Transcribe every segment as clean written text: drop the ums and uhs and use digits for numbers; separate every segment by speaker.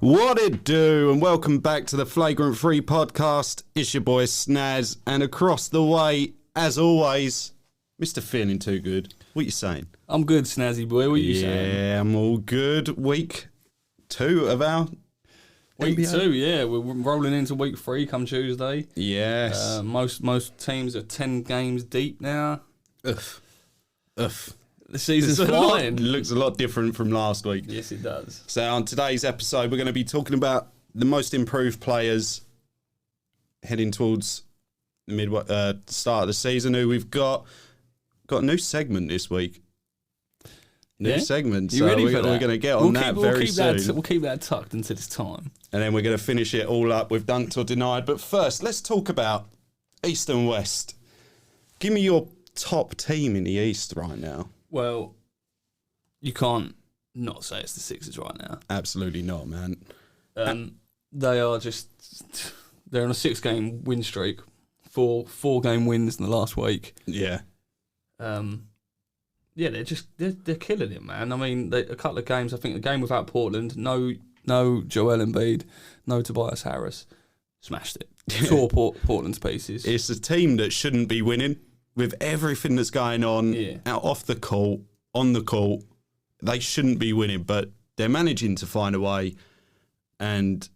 Speaker 1: What it do, and welcome back to the Flagrant Free podcast. It's your boy Snaz, and across the way, as always, Mr. Feeling Too Good. What you saying?
Speaker 2: I'm good, Snazzy boy. What you saying?
Speaker 1: Yeah, I'm all good. Week 2 of our
Speaker 2: Week
Speaker 1: NBA?
Speaker 2: 2, yeah. We're rolling into week 3 come Tuesday.
Speaker 1: Yes.
Speaker 2: Most teams are 10 games deep now.
Speaker 1: Ugh.
Speaker 2: The season's flying.
Speaker 1: Looks a lot different from last week.
Speaker 2: Yes, it does.
Speaker 1: So on today's episode, we're going to be talking about the most improved players heading towards the start of the season. Who we've got a new segment this week. New segment.
Speaker 2: You ready
Speaker 1: so
Speaker 2: for that?
Speaker 1: we're going to get on that very soon.
Speaker 2: We'll keep that tucked until it's time.
Speaker 1: And then we're going to finish it all up with Dunked or Denied. But first, let's talk about East and West. Give me your top team in the East right now.
Speaker 2: Well, you can't not say it's the Sixers right now.
Speaker 1: Absolutely not, man.
Speaker 2: They're on a 6-game win streak. Four-game wins in the last week.
Speaker 1: Yeah.
Speaker 2: Yeah, they're killing it, man. I mean, a couple of games. I think the game without Portland, no Joel Embiid, no Tobias Harris, smashed it. Tore Portland's pieces.
Speaker 1: It's a team that shouldn't be winning with everything that's going on out off the court, on the court. They shouldn't be winning, but they're managing to find a way, and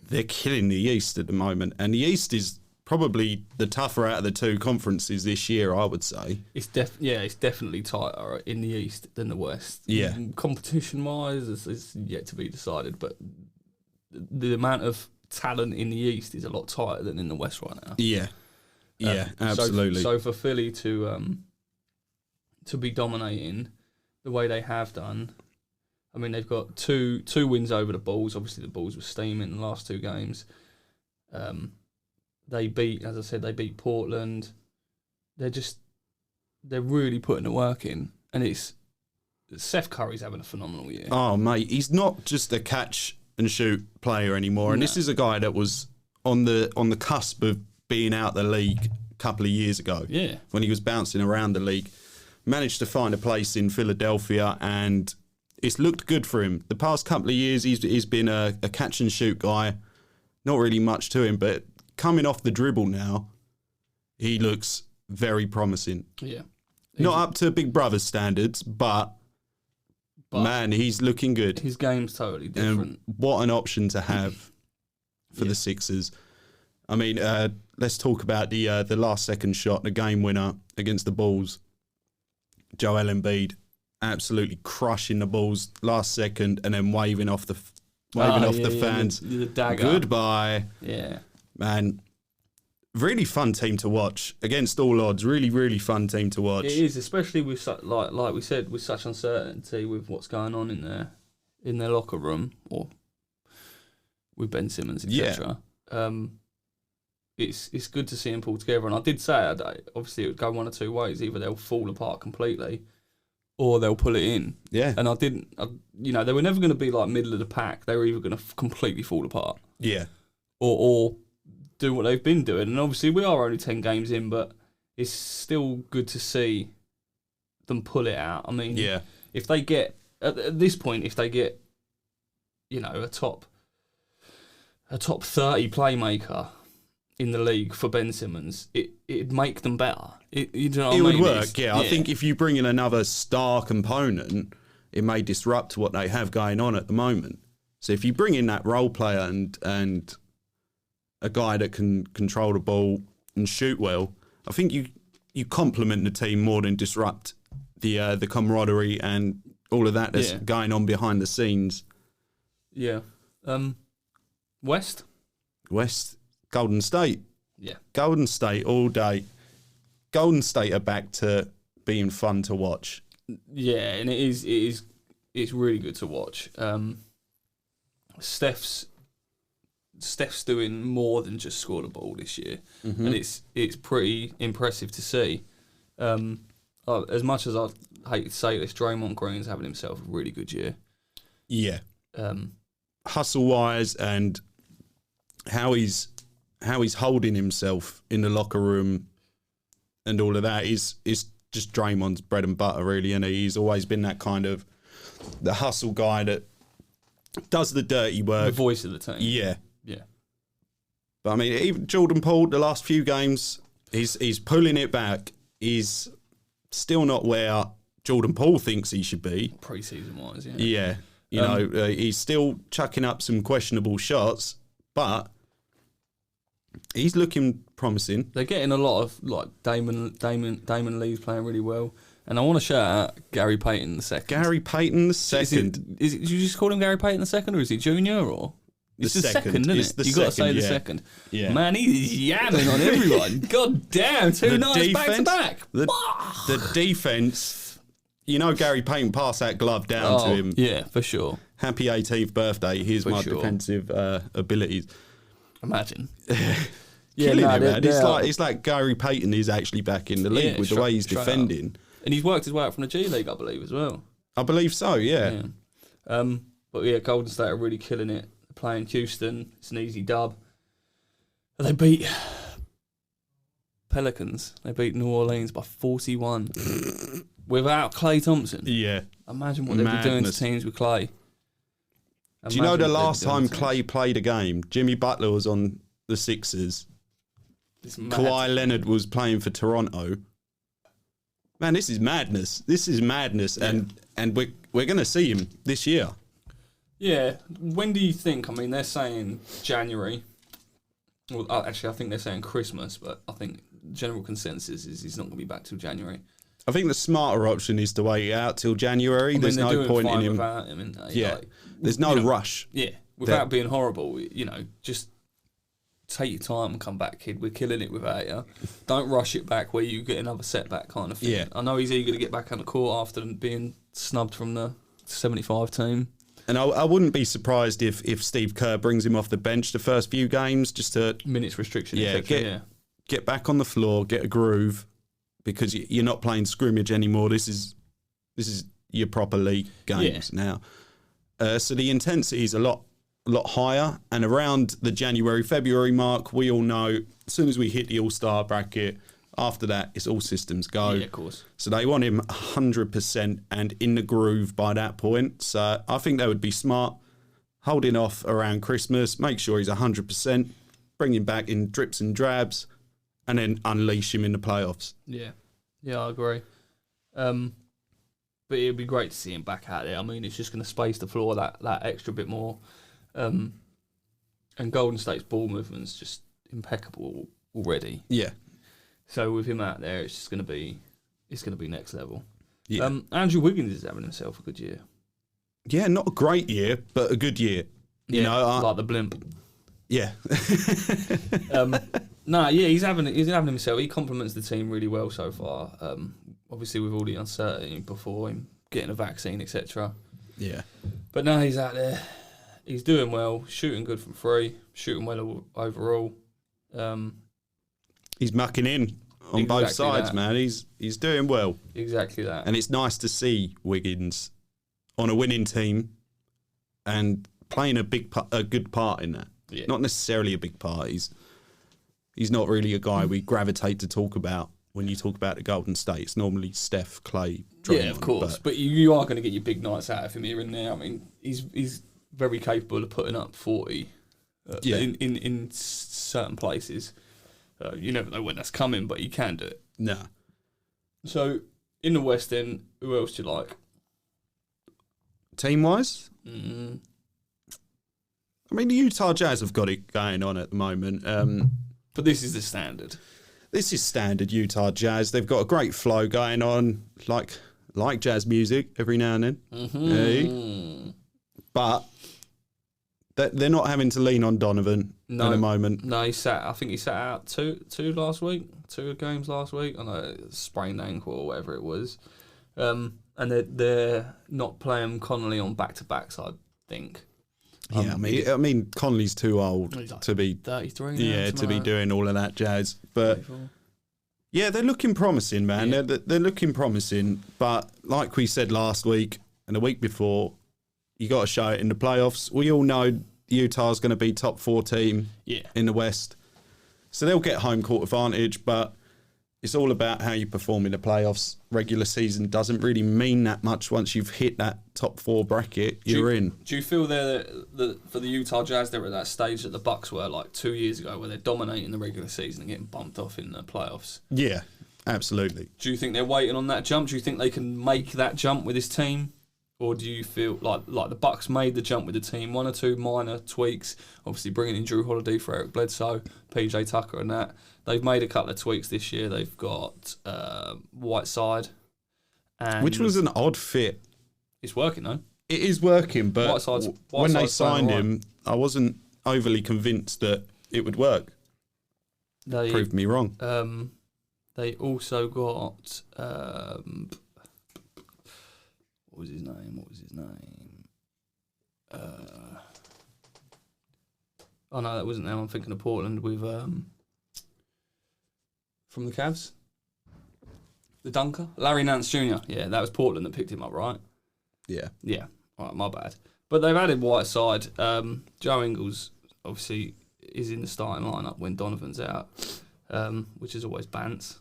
Speaker 1: they're killing the East at the moment. And the East is probably the tougher out of the two conferences this year, I would say.
Speaker 2: It's definitely tighter in the East than the West.
Speaker 1: Yeah.
Speaker 2: Competition-wise, it's yet to be decided, but the amount of talent in the East is a lot tighter than in the West right now.
Speaker 1: Yeah. Yeah, absolutely.
Speaker 2: So for Philly to be dominating the way they have done, I mean, they've got two wins over the Bulls. Obviously, the Bulls were steaming in the last 2 games. They beat Portland. They're really putting the work in, and it's Seth Curry's having a phenomenal year.
Speaker 1: Oh, mate, he's not just a catch and shoot player anymore, and this is a guy that was on the cusp of being out the league a couple of years ago.
Speaker 2: Yeah,
Speaker 1: when he was bouncing around the league, managed to find a place in Philadelphia, and it's looked good for him. The past couple of years, he's been a catch and shoot guy. Not really much to him, but coming off the dribble now, he looks very promising.
Speaker 2: Yeah.
Speaker 1: Not up to Big Brother standards, but man, he's looking good.
Speaker 2: His game's totally different.
Speaker 1: And what an option to have for the Sixers. I mean, let's talk about the last second shot, the game winner against the Bulls. Joel Embiid absolutely crushing the Bulls last second and then waving off the fans.
Speaker 2: The dagger.
Speaker 1: Goodbye.
Speaker 2: Yeah.
Speaker 1: Man, really fun team to watch against all odds. Really, really fun team to watch.
Speaker 2: It is, especially with like we said, with such uncertainty with what's going on in their locker room or with Ben Simmons, etc. It's good to see them pull together. And I did say obviously it would go one or two ways. Either they'll fall apart completely, or they'll pull it in.
Speaker 1: Yeah.
Speaker 2: And they were never going to be like middle of the pack. They were either going to completely fall apart.
Speaker 1: Yeah.
Speaker 2: Or do what they've been doing. And obviously we are only 10 games in, but it's still good to see them pull it out. I mean, if they get, at this point, if they get, a top 30 playmaker in the league for Ben Simmons, it'd make them better. It would
Speaker 1: work, yeah. I think if you bring in another star component, it may disrupt what they have going on at the moment. So if you bring in that role player and a guy that can control the ball and shoot well, I think you complement the team more than disrupt the camaraderie and all of that that's going on behind the scenes.
Speaker 2: Yeah. West,
Speaker 1: Golden State.
Speaker 2: Yeah.
Speaker 1: Golden State all day. Golden State are back to being fun to watch.
Speaker 2: Yeah, and it's really good to watch. Steph's doing more than just score the ball this year, and it's pretty impressive to see. As much as I hate to say this, Draymond Green's having himself a really good year.
Speaker 1: Yeah. Hustle wise and how he's holding himself in the locker room and all of that is just Draymond's bread and butter, really, and he's always been that kind of the hustle guy that does the dirty
Speaker 2: The
Speaker 1: work.
Speaker 2: voice of the team.
Speaker 1: Yeah.
Speaker 2: Yeah.
Speaker 1: But I mean, even Jordan Poole, the last few games, he's pulling it back. He's still not where Jordan Poole thinks he should be.
Speaker 2: Pre-season wise, yeah.
Speaker 1: Yeah. You know, he's still chucking up some questionable shots, but he's looking promising.
Speaker 2: They're getting a lot of like Damon Lee's playing really well, and I want to shout out Gary Payton II.
Speaker 1: Gary Payton II.
Speaker 2: Is it? Did you just call him Gary Payton II, or is he junior? Or it's the second, isn't it? You got to say the second.
Speaker 1: Yeah.
Speaker 2: Man, he's yamming on everyone. God damn, two nights back to back.
Speaker 1: The defense. You know, Gary Payton passed that glove down to him.
Speaker 2: Yeah, for sure.
Speaker 1: Happy 18th birthday. Here's my defensive abilities.
Speaker 2: Imagine.
Speaker 1: Killing it, man. It's like Gary Payton is actually back in the league with the way he's defending.
Speaker 2: And he's worked his way up from the G League, I believe, as well.
Speaker 1: I believe so, yeah.
Speaker 2: But yeah, Golden State are really killing it. They're playing Houston. It's an easy dub. They beat Pelicans. They beat New Orleans by 41. Without Klay Thompson.
Speaker 1: Yeah.
Speaker 2: Imagine what they'd be doing to teams with Klay.
Speaker 1: Do you know the last time Klay played a game? Jimmy Butler was on the Sixers. Kawhi Leonard was playing for Toronto. Man, this is madness. This is madness. Yeah. And we're going to see him this year.
Speaker 2: Yeah. When do you think? I mean, they're saying January. Well, actually, I think they're saying Christmas, but I think general consensus is he's not going to be back till January.
Speaker 1: I think the smarter option is to wait out till January. I mean, there's no point in him.
Speaker 2: Without him, isn't there?
Speaker 1: Yeah, there's no rush.
Speaker 2: Yeah, without being horrible, just take your time and come back, kid. We're killing it without you. Don't rush it back where you get another setback kind of thing.
Speaker 1: Yeah.
Speaker 2: I know he's eager to get back on the court after being snubbed from the 75 team.
Speaker 1: And I wouldn't be surprised if Steve Kerr brings him off the bench the first few games just to
Speaker 2: minutes restriction.
Speaker 1: Get back on the floor, get a groove. Because you're not playing scrimmage anymore. This is your proper league games now. So the intensity is a lot higher. And around the January, February mark, we all know as soon as we hit the All-Star bracket, after that, it's all systems go.
Speaker 2: Yeah, of course.
Speaker 1: So they want him 100% and in the groove by that point. So I think they would be smart, holding off around Christmas, make sure he's 100%, bring him back in drips and drabs, and then unleash him in the playoffs.
Speaker 2: Yeah, I agree. But it'd be great to see him back out there. I mean, it's just going to space the floor that extra bit more. And Golden State's ball movement's just impeccable already.
Speaker 1: Yeah.
Speaker 2: So with him out there, it's going to be next level.
Speaker 1: Yeah.
Speaker 2: Andrew Wiggins is having himself a good year.
Speaker 1: Yeah, not a great year, but a good year. You know,
Speaker 2: like the blimp.
Speaker 1: Yeah.
Speaker 2: He's having himself. He complements the team really well so far. Obviously, with all the uncertainty before him getting a vaccine, etc.
Speaker 1: Yeah.
Speaker 2: But now he's out there. He's doing well, shooting good from three, shooting well overall.
Speaker 1: He's mucking in on both sides, man. He's doing well.
Speaker 2: Exactly that.
Speaker 1: And it's nice to see Wiggins on a winning team and playing a good part in that. Yeah. Not necessarily a big part. He's not really a guy we gravitate to talk about when you talk about the Golden State. It's normally Steph, Klay, Draymond.
Speaker 2: Yeah, of course. But you are going to get your big nights out of him here and there. I mean, he's very capable of putting up 40 in certain places. You never know when that's coming, but he can do it.
Speaker 1: No.
Speaker 2: So, in the West End, who else do you like?
Speaker 1: Team-wise? I mean, the Utah Jazz have got it going on at the moment.
Speaker 2: But this is the standard.
Speaker 1: This is standard Utah Jazz. They've got a great flow going on, like jazz music every now and then.
Speaker 2: Mm-hmm.
Speaker 1: Hey. But they're not having to lean on Donovan at the moment.
Speaker 2: No, I think he sat out two games last week. I know, sprained ankle or whatever it was. And they're not playing Connolly on back-to-backs, I think.
Speaker 1: Yeah, I mean, Conley's too old to be
Speaker 2: 33 now,
Speaker 1: to be doing all of that jazz. But
Speaker 2: 34.
Speaker 1: Yeah, they're looking promising, man. Yeah. They're looking promising. But like we said last week and the week before, you got to show it in the playoffs. We all know Utah's going to be top 4 team in the West, so they'll get home court advantage. But it's all about how you perform in the playoffs. Regular season doesn't really mean that much. Once you've hit that top 4 bracket, you're in.
Speaker 2: Do you feel that for the Utah Jazz, they're at that stage that the Bucks were like 2 years ago, where they're dominating the regular season and getting bumped off in the playoffs?
Speaker 1: Yeah, absolutely.
Speaker 2: Do you think they're waiting on that jump? Do you think they can make that jump with this team? Or do you feel like the Bucks made the jump with the team, 1 or 2 minor tweaks, obviously bringing in Drew Holiday for Eric Bledsoe, PJ Tucker and that. They've made a couple of tweaks this year. They've got Whiteside.
Speaker 1: Which was an odd fit.
Speaker 2: It's working, though.
Speaker 1: It is working, but
Speaker 2: Whiteside's
Speaker 1: when they signed him, I wasn't overly convinced that it would work. They proved me wrong.
Speaker 2: They also got... What was his name? Oh, no, that wasn't them. I'm thinking of Portland with... from the Cavs? The dunker? Larry Nance Jr. Yeah, that was Portland that picked him up, right?
Speaker 1: Yeah.
Speaker 2: Yeah. All right, my bad. But they've added Whiteside. Joe Ingles, obviously, is in the starting lineup when Donovan's out, which is always Bance.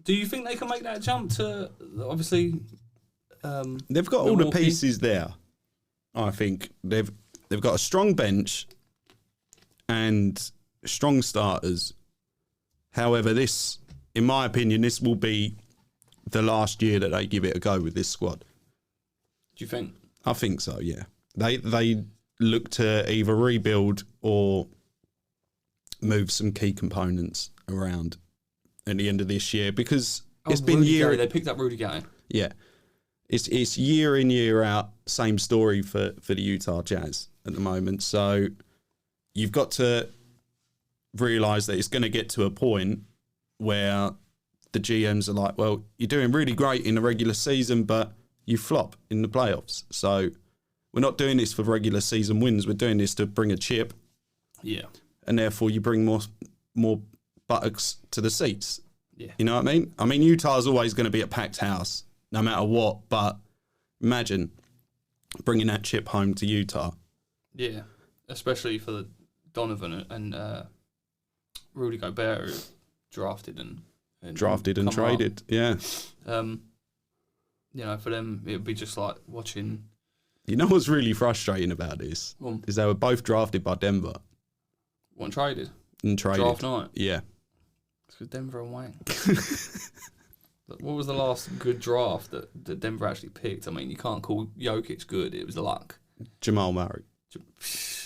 Speaker 2: Do you think they can make that jump to, obviously...
Speaker 1: they've got all the pieces there. I think they've got a strong bench and strong starters. However, this, in my opinion, this will be the last year that they give it a go with this squad.
Speaker 2: Do you think?
Speaker 1: I think so, yeah. They look to either rebuild or move some key components around at the end of this year, because it's been
Speaker 2: Rudy they picked up Rudy Gobert.
Speaker 1: Yeah. It's year in, year out, same story for the Utah Jazz at the moment. So you've got to realise that it's going to get to a point where the GMs are like, well, you're doing really great in the regular season, but you flop in the playoffs. So we're not doing this for regular season wins. We're doing this to bring a chip.
Speaker 2: Yeah.
Speaker 1: And therefore you bring more buttocks to the seats.
Speaker 2: Yeah.
Speaker 1: You know what I mean? I mean, Utah's always going to be a packed house, no matter what. But imagine bringing that chip home to Utah.
Speaker 2: Yeah, especially for the Donovan and Rudy Gobert, who drafted and
Speaker 1: traded. Up. Yeah.
Speaker 2: You know, for them, it would be just like watching.
Speaker 1: You know what's really frustrating about this is they were both drafted by Denver.
Speaker 2: One traded.
Speaker 1: And traded.
Speaker 2: Draft night.
Speaker 1: Yeah.
Speaker 2: It's because Denver and Wang. What was the last good draft that Denver actually picked? I mean, you can't call Jokic good. It was luck.
Speaker 1: Jamal Murray.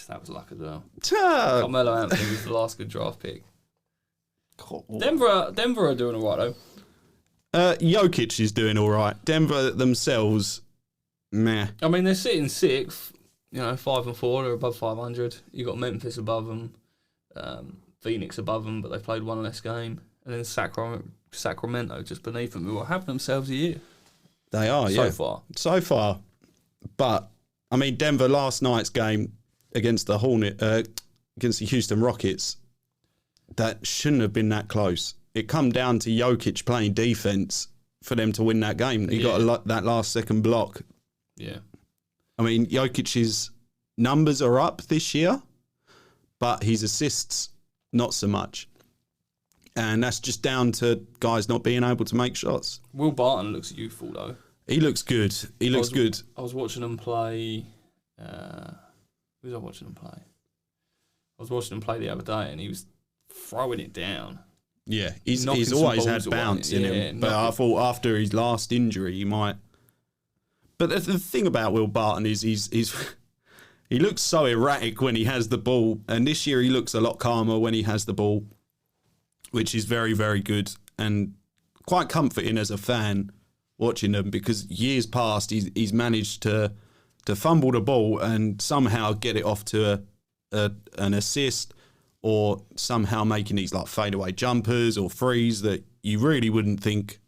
Speaker 2: That was luck as well. Carmelo Anthony was the last good draft pick. Denver are doing all right, though.
Speaker 1: Jokic is doing all right. Denver themselves, meh.
Speaker 2: I mean, they're sitting 6th, 5-4. They're above 500. You got Memphis above them, Phoenix above them, but they've played one less game. And then Sacramento just beneath them, who are having themselves a year.
Speaker 1: They are, yeah. So far. But, I mean, Denver last night's game against the against the Houston Rockets, that shouldn't have been that close. It come down to Jokic playing defense for them to win that game. He got that last second block.
Speaker 2: Yeah.
Speaker 1: I mean, Jokic's numbers are up this year, but his assists, not so much. And that's just down to guys not being able to make shots.
Speaker 2: Will Barton looks youthful, though.
Speaker 1: He looks good. Good.
Speaker 2: I was watching him play... who was I watching him play? I was watching him play the other day, and he was throwing it down.
Speaker 1: Yeah, he's always had bounce in him. But I thought after his last injury, he might... But the thing about Will Barton is he looks so erratic when he has the ball. And this year he looks a lot calmer when he has the ball, which is very, very good and quite comforting as a fan watching them, because years past he's managed to fumble the ball and somehow get it off to an assist, or somehow making these like fadeaway jumpers or threes that you really wouldn't think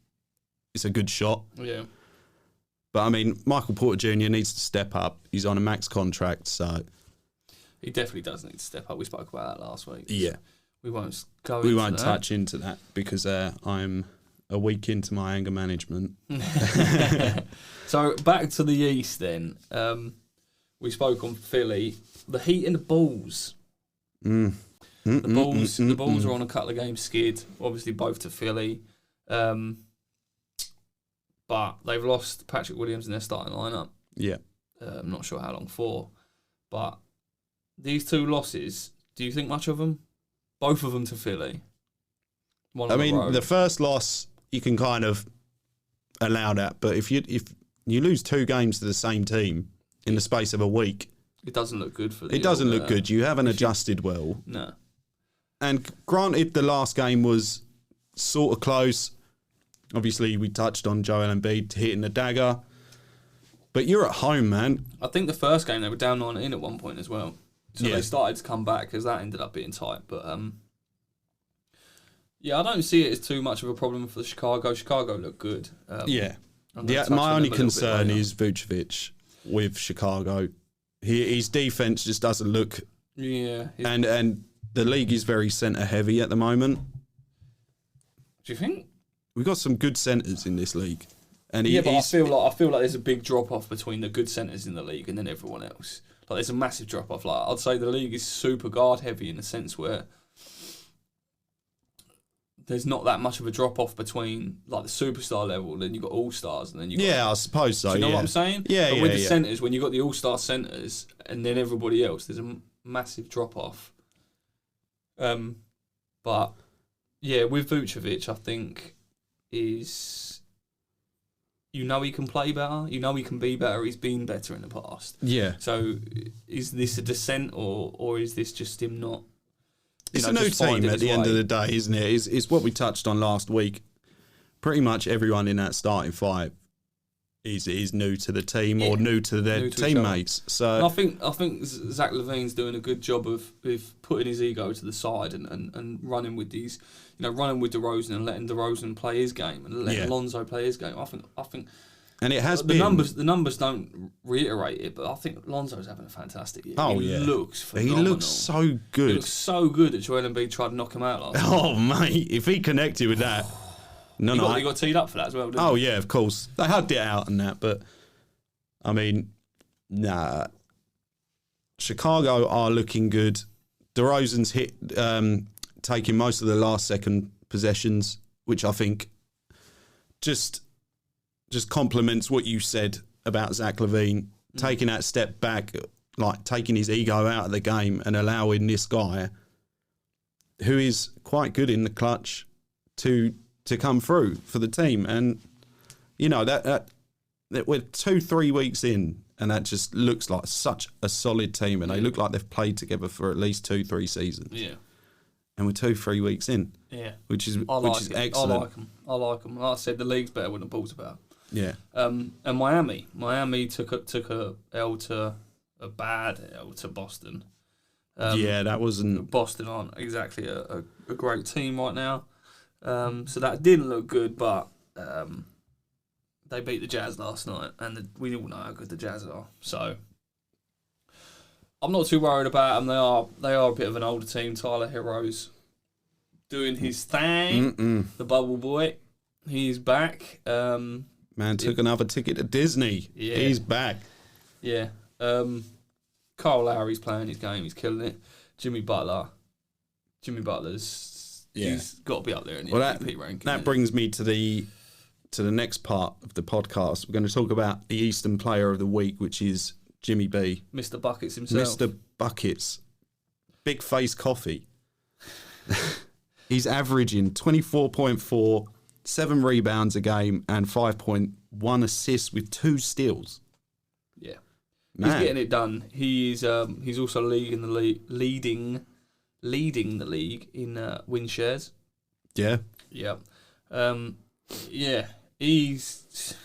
Speaker 1: it's a good shot.
Speaker 2: Yeah.
Speaker 1: But I mean, Michael Porter Jr. needs to step up. He's on a max contract, so
Speaker 2: he definitely does need to step up. We spoke about that last week.
Speaker 1: Yeah.
Speaker 2: We won't
Speaker 1: touch into that because I'm a week into my anger management.
Speaker 2: So back to the East then. We spoke on Philly. The Heat and the Bulls. The Bulls are on a couple of games skid, obviously both to Philly. But they've lost Patrick Williams in their starting lineup.
Speaker 1: Yeah.
Speaker 2: I'm not sure how long for. But these two losses, do you think much of them? Both of them to Philly.
Speaker 1: The first loss, you can kind of allow that. But if you lose 2 games to the same team in the space of a week...
Speaker 2: It doesn't look good for them.
Speaker 1: It doesn't look good. You haven't adjusted well.
Speaker 2: No.
Speaker 1: And granted, the last game was sort of close. Obviously, we touched on Joel Embiid hitting the dagger. But you're at home, man.
Speaker 2: I think the first game, they were down 19 at one point as well. So they started to come back because that ended up being tight. But, I don't see it as too much of a problem for Chicago. Chicago look good.
Speaker 1: My only concern is Vucevic with Chicago. His defense just doesn't look...
Speaker 2: Yeah.
Speaker 1: And the league is very centre-heavy at the moment.
Speaker 2: Do you think?
Speaker 1: We've got some good centres in this league. And
Speaker 2: but I feel like there's a big drop-off between the good centres in the league and then everyone else. Like, there's a massive drop-off. Like, I'd say the league is super guard-heavy in the sense where there's not that much of a drop-off between, like, the superstar level, then you've got all-stars, and then you've got...
Speaker 1: Yeah, I suppose so,
Speaker 2: Do you know what I'm saying?
Speaker 1: Yeah,
Speaker 2: but with the centres, when you've got the all-star centres and then everybody else, there's a massive drop-off. But, yeah, with Vucevic, I think, is... You know he can play better. You know he can be better. He's been better in the past.
Speaker 1: Yeah.
Speaker 2: So, is this a descent, or is this just him not...
Speaker 1: It's a new team at the end of the day, isn't it? It's what we touched on last week. Pretty much everyone in that starting 5 is new to the team or new to their teammates. So
Speaker 2: and I think Zach LaVine's doing a good job of putting his ego to the side and running with these, running with DeRozan and letting DeRozan play his game and letting Alonzo play his game. I think. And it has been... The numbers don't reiterate it, but I think Lonzo's having a fantastic year. He looks phenomenal.
Speaker 1: He looks so good.
Speaker 2: He looks so good that Joel Embiid tried to knock him out last night.
Speaker 1: Oh, mate, if he connected with that...
Speaker 2: He got teed up for that as well, didn't he?
Speaker 1: Yeah, of course. They hugged it out and that, but, I mean, Chicago are looking good. DeRozan's taking most of the last second possessions, which I think just complements what you said about Zach LaVine, taking that step back, like taking his ego out of the game and allowing this guy, who is quite good in the clutch, to come through for the team. And, that we're 2-3 weeks in, and that just looks like such a solid team, and they look like they've played together for at least 2-3 seasons. Yeah. And we're 2-3 weeks in. Yeah. Which is excellent.
Speaker 2: I like them. Like I said, the league's better when the ball's about.
Speaker 1: Yeah.
Speaker 2: And Miami took a bad L to Boston.
Speaker 1: That wasn't...
Speaker 2: Boston aren't exactly a great team right now. So that didn't look good, but they beat the Jazz last night, and we all know how good the Jazz are. So I'm not too worried about them. They are a bit of an older team. Tyler Hero's doing his thing. The bubble boy, he's back.
Speaker 1: Man took another ticket to Disney. Yeah. He's back.
Speaker 2: Yeah. Kyle Lowry's playing his game. He's killing it. Jimmy Butler's... He's got to be up there in the MVP ranking.
Speaker 1: That brings me to the next part of the podcast. We're going to talk about the Eastern Player of the Week, which is Jimmy B.
Speaker 2: Mr. Buckets himself.
Speaker 1: Mr. Buckets. Big face coffee. He's averaging 24.4, 7 rebounds a game, and 5.1 assists with 2 steals.
Speaker 2: Yeah. Man. He's getting it done. He's also leading the league in win shares.
Speaker 1: Yeah.
Speaker 2: Yeah. He's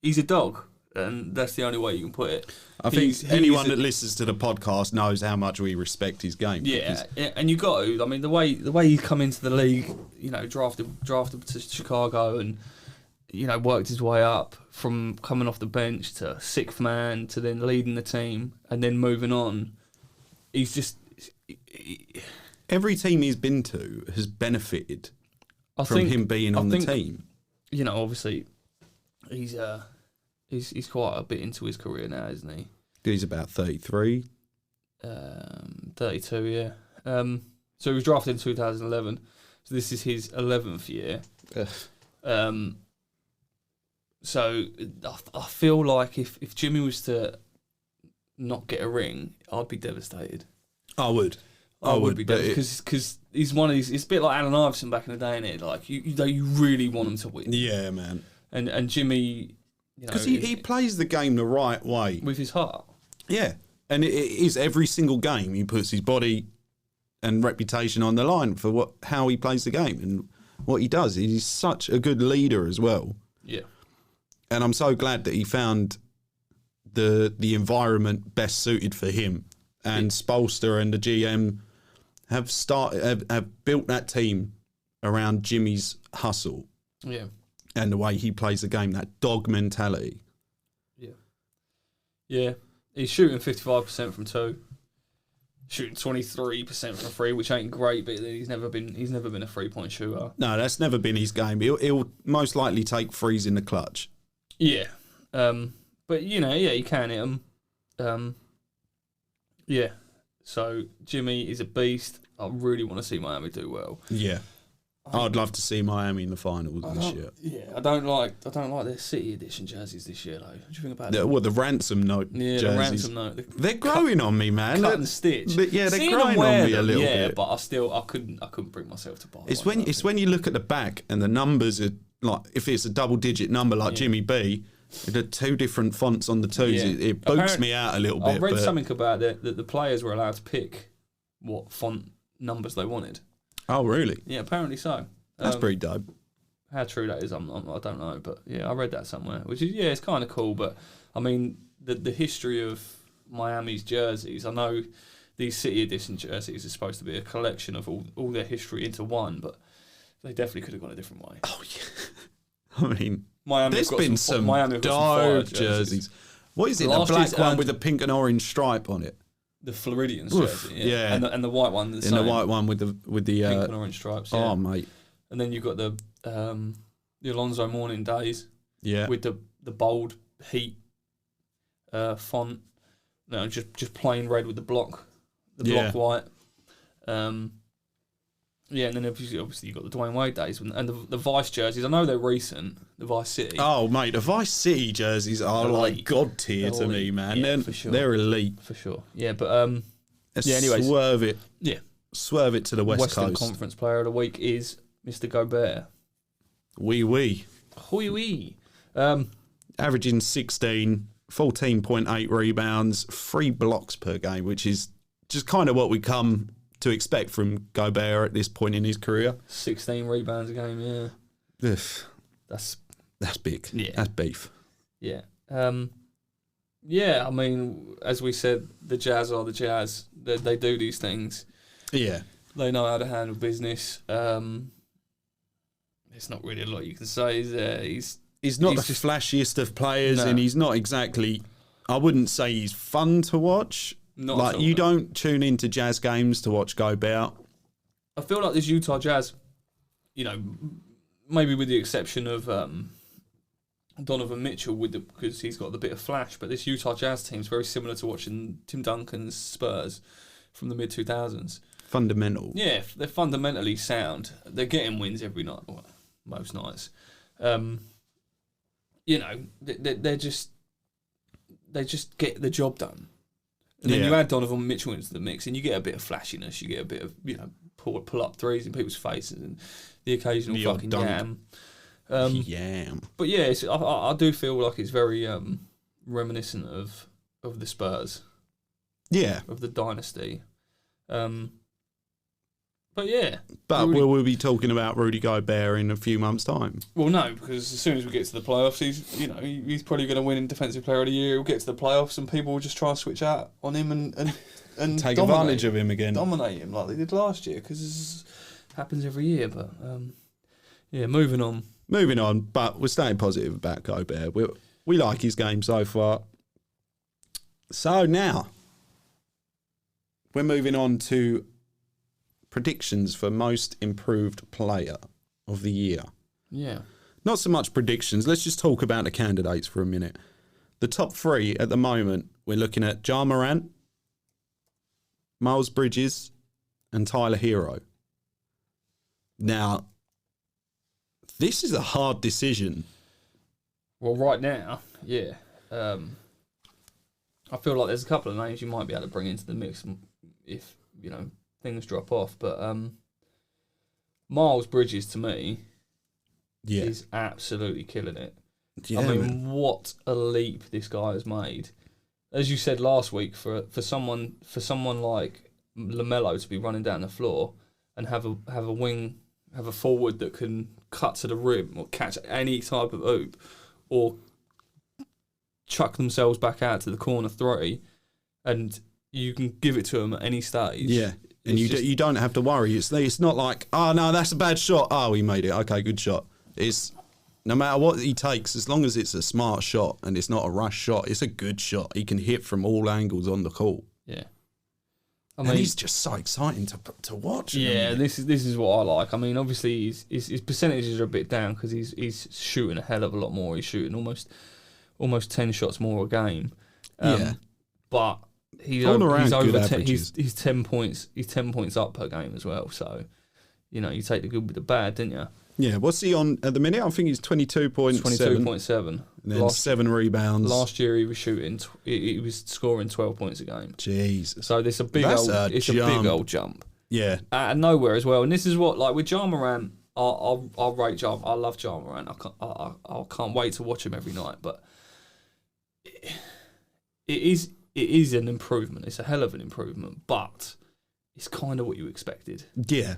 Speaker 2: a dog, and that's the only way you can put it.
Speaker 1: I think anyone that listens to the podcast knows how much we respect his game.
Speaker 2: Yeah, and you got to. I mean, the way he's come into the league, drafted to Chicago, and worked his way up from coming off the bench to 6th man to then leading the team and then moving on. He's just...
Speaker 1: Every team he's been to has benefited from him being on the team.
Speaker 2: Obviously, he's quite a bit into his career now, isn't he?
Speaker 1: He's about 33.
Speaker 2: 32, yeah. So he was drafted in 2011. So this is his 11th year. So I feel like if Jimmy was to not get a ring, I'd be devastated.
Speaker 1: I would
Speaker 2: be devastated because he's one of these. It's a bit like Allen Iverson back in the day, isn't it? Like you really want him to win.
Speaker 1: Yeah, man.
Speaker 2: And Jimmy,
Speaker 1: because he plays the game the right way
Speaker 2: with his heart.
Speaker 1: Yeah, and it is every single game he puts his body and reputation on the line for how he plays the game and what he does. He's such a good leader as well.
Speaker 2: Yeah.
Speaker 1: And I'm so glad that he found the environment best suited for him. And Spolster and the GM have built that team around Jimmy's hustle.
Speaker 2: Yeah.
Speaker 1: And the way he plays the game, that dog mentality.
Speaker 2: Yeah. Yeah. He's shooting 55% from 2. Shooting 23% from 3, which ain't great, but he's never been a 3-point shooter.
Speaker 1: No, that's never been his game. He'll most likely take threes in the clutch.
Speaker 2: Yeah. But he can hit them. Yeah. So Jimmy is a beast. I really want to see Miami do well.
Speaker 1: Yeah. I'd love to see Miami in the finals this year.
Speaker 2: Yeah, I don't like their City Edition jerseys this year though. What do you think about that?
Speaker 1: Well, the ransom note jerseys.
Speaker 2: The ransom note.
Speaker 1: They're growing on me, man.
Speaker 2: Cut and stitch.
Speaker 1: They're growing on me a little bit.
Speaker 2: Yeah, but I couldn't bring myself to buy.
Speaker 1: It's when you look at the back and the numbers are like, if it's a double-digit number like Jimmy B, the 2 different fonts on the twos, it boots me out a little bit.
Speaker 2: I read something about that the players were allowed to pick what font numbers they wanted.
Speaker 1: Oh, really?
Speaker 2: Yeah, apparently so.
Speaker 1: That's pretty dope.
Speaker 2: How true that is, I don't know, but yeah, I read that somewhere. Which is it's kind of cool. But I mean, the history of Miami's jerseys. I know these City Edition jerseys are supposed to be a collection of all their history into one, but they definitely could have gone a different way.
Speaker 1: Oh yeah, I mean,
Speaker 2: Miami's
Speaker 1: there's been some dope jerseys. What is it? The black one with a pink and orange stripe on it.
Speaker 2: The Floridians jersey, yeah. And the white one,
Speaker 1: the white one with the
Speaker 2: pink and orange stripes. Yeah.
Speaker 1: Oh mate.
Speaker 2: And then you've got the Alonzo Mourning days, with the bold heat font, just plain red with the block white. And then obviously you've got the Dwayne Wade days and the Vice jerseys. I know they're recent, the Vice City.
Speaker 1: Oh mate, the Vice City jerseys are like god tier to me, man.
Speaker 2: Yeah, for sure.
Speaker 1: They're elite
Speaker 2: for sure. Yeah, but anyways,
Speaker 1: swerve it.
Speaker 2: Yeah,
Speaker 1: swerve it to the
Speaker 2: Western
Speaker 1: Coast.
Speaker 2: Conference Player of the Week is Mr. Gobert.
Speaker 1: Oui. Averaging 16, 14.8 rebounds, 3 blocks per game, which is just kind of what we come to expect from Gobert at this point in his career.
Speaker 2: 16 rebounds a game, yeah.
Speaker 1: That's big.
Speaker 2: Yeah.
Speaker 1: That's beef.
Speaker 2: Yeah. I mean, as we said, the Jazz are the Jazz. They do these things.
Speaker 1: Yeah.
Speaker 2: They know how to handle business. There's not really a lot you can say.
Speaker 1: He's not the flashiest of players, and he's not exactly. I wouldn't say he's fun to watch.
Speaker 2: Not
Speaker 1: like you don't tune into Jazz games to watch Gobert.
Speaker 2: I feel like this Utah Jazz, maybe with the exception of Donovan Mitchell, because he's got the bit of flash, but this Utah Jazz team's very similar to watching Tim Duncan's Spurs from the mid-2000s.
Speaker 1: Fundamental.
Speaker 2: Yeah, they're fundamentally sound. They're getting wins every night, most nights. They just get the job done. And then you add Donovan Mitchell into the mix, and you get a bit of flashiness. You get a bit of pull up threes in people's faces, and the occasional fucking yam.
Speaker 1: Yam.
Speaker 2: But yeah, I do feel like it's very reminiscent of the Spurs.
Speaker 1: Yeah.
Speaker 2: Of the dynasty. But yeah.
Speaker 1: But will we be talking about Rudy Gobert in a few months' time?
Speaker 2: Well, no, because as soon as we get to the playoffs, he's probably going to win Defensive Player of the Year. He'll get to the playoffs and people will just try and switch out on him and
Speaker 1: take advantage of him again.
Speaker 2: Dominate him like they did last year, because this happens every year. But moving on. Moving on,
Speaker 1: but we're staying positive about Gobert. We like his game so far. So now, we're moving on to predictions for most improved player of the year.
Speaker 2: Yeah.
Speaker 1: Not so much predictions. Let's just talk about the candidates for a minute. The top 3 at the moment, we're looking at Ja Morant, Miles Bridges, and Tyler Hero. Now, this is a hard decision.
Speaker 2: Well, right now, yeah. I feel like there's a couple of names you might be able to bring into the mix if, things drop off. But Miles Bridges, to me, is absolutely killing it.
Speaker 1: Yeah,
Speaker 2: I mean,
Speaker 1: man.
Speaker 2: what a leap this guy has made. As you said last week, for someone like LaMelo to be running down the floor and have a forward that can cut to the rim or catch any type of hoop or chuck themselves back out to the corner three, and you can give it to them at any stage.
Speaker 1: Yeah, and you don't have to worry. It's not like, oh no, that's a bad shot. Oh, he made it. Okay, good shot. It's no matter what he takes, as long as it's a smart shot and it's not a rush shot, it's a good shot. He can hit from all angles on the court.
Speaker 2: Yeah,
Speaker 1: and he's just so exciting to watch.
Speaker 2: Yeah, this is what I like. I mean, obviously his percentages are a bit down because he's shooting a hell of a lot more. He's shooting almost 10 shots more a game. But he's he's 10 points up per game as well. So, you take the good with the bad, didn't you?
Speaker 1: Yeah, what's he on at the minute? I think he's 22.7.
Speaker 2: 22.7.
Speaker 1: And then 7 rebounds.
Speaker 2: Last year he was he was scoring 12 points a game.
Speaker 1: Jesus.
Speaker 2: So there's a big old jump.
Speaker 1: Yeah.
Speaker 2: Out of nowhere as well. And this is what, like with Ja Morant, I'll rate Ja. I love Ja Morant. I can't wait to watch him every night. But it is an improvement. It's a hell of an improvement. But it's kind of what you expected.
Speaker 1: Yeah.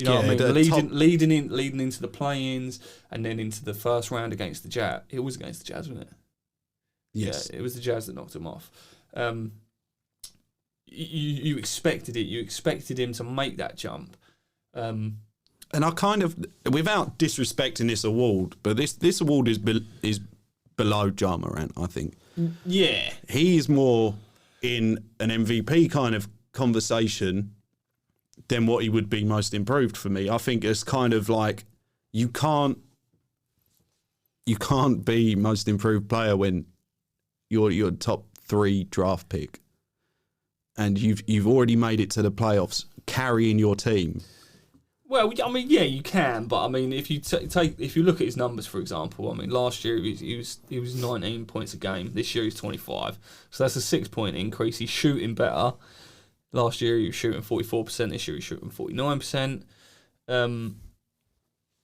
Speaker 2: You know what I mean? Leading into the play-ins and then into the first round against the Jazz. It was against the Jazz, wasn't it?
Speaker 1: Yes.
Speaker 2: Yeah, it was the Jazz that knocked him off. You expected it. You expected him to make that jump.
Speaker 1: And I kind of, without disrespecting this award, but this award is below Ja Morant, I think.
Speaker 2: Yeah.
Speaker 1: He is more in an MVP kind of conversation than what he would be most improved for me. I think it's kind of like you can't be most improved player when you're top 3 draft pick and you've already made it to the playoffs carrying your team.
Speaker 2: Well, I mean, yeah, you can, but I mean, if you if you look at his numbers, for example, I mean, last year he was 19 points a game. This year he's 25, so that's a 6-point increase. He's shooting better. Last year he was shooting 44%. This year he's shooting 49%.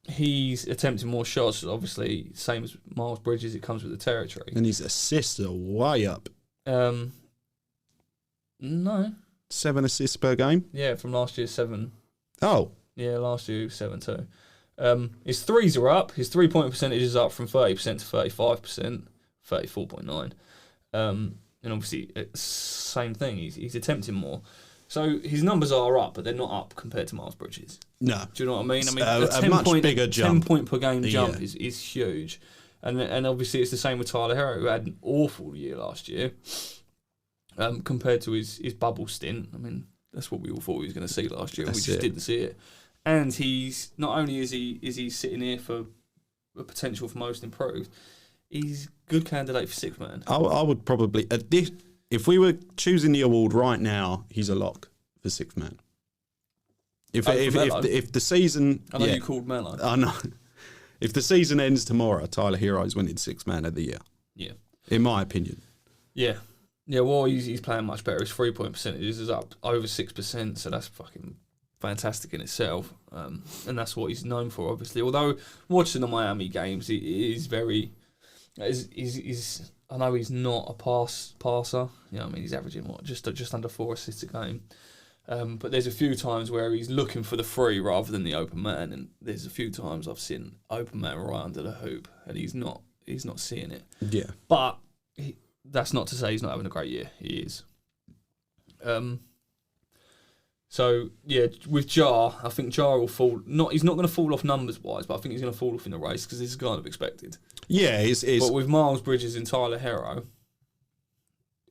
Speaker 2: He's attempting more shots. Obviously, same as Miles Bridges, it comes with the territory.
Speaker 1: And his assists are way up.
Speaker 2: No.
Speaker 1: 7 assists per game?
Speaker 2: Yeah, from last year's 7.
Speaker 1: Oh.
Speaker 2: Yeah, last year he was 7 too. His threes are up. His 3-point percentage is up from 30% to 35%, 34.9. And obviously, same thing. He's attempting more. So his numbers are up, but they're not up compared to Miles Bridges.
Speaker 1: No.
Speaker 2: Do you know what I mean? I mean,
Speaker 1: a much bigger jump.
Speaker 2: 10-point per game jump is huge. And obviously, it's the same with Tyler Hero, who had an awful year last year compared to his bubble stint. I mean, that's what we all thought he was going to see last year, and we just didn't see it. And he's not only is he sitting here for a potential for most improved, he's a good candidate for 6th man.
Speaker 1: I would probably, if we were choosing the award right now, he's a lock for 6th man. If the season,
Speaker 2: I know you called Melo.
Speaker 1: I know. If the season ends tomorrow, Tyler Hero's winning 6th man of the year.
Speaker 2: Yeah, in
Speaker 1: my opinion.
Speaker 2: Yeah. Well, he's playing much better. His 3-point percentages is up over 6%, so that's fucking fantastic in itself, and that's what he's known for, obviously. Although watching the Miami games, it is very. I know he's not a passer. You know, I mean, he's averaging just under 4 assists a game. But there's a few times where he's looking for the free rather than the open man, and there's a few times I've seen open man right under the hoop, and he's not seeing it.
Speaker 1: Yeah.
Speaker 2: But that's not to say he's not having a great year. He is. So yeah, with Ja, I think Ja will fall. He's not going to fall off numbers wise, but I think he's going to fall off in the race because this is kind of expected.
Speaker 1: Yeah, it's.
Speaker 2: But with Miles Bridges and Tyler Hero,